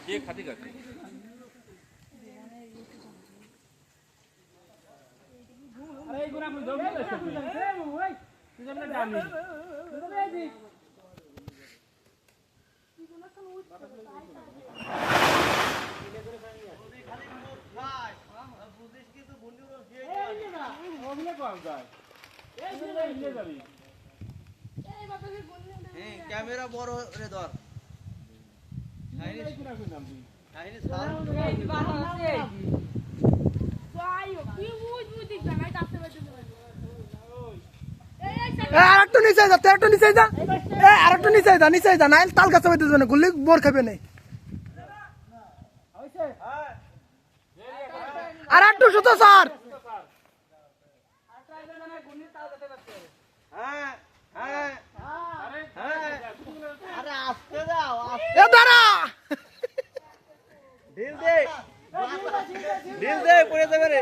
ये खाती खाती अरे एक गुना दो ले ले ओए तुझे ना डाली तो दे दी ক্যামেরা বড় রে ধর আরেকটু নিচে যা একটু নিচে যা আরেকটু নিচে যা না তাল গাছে বাইতে যাবে না গুলি বোর খাবে নাই আর একটু সুতো স্যার আরে আস্তে যাও এ দাঁড়া ঢিল দে পড়ে যাবে রে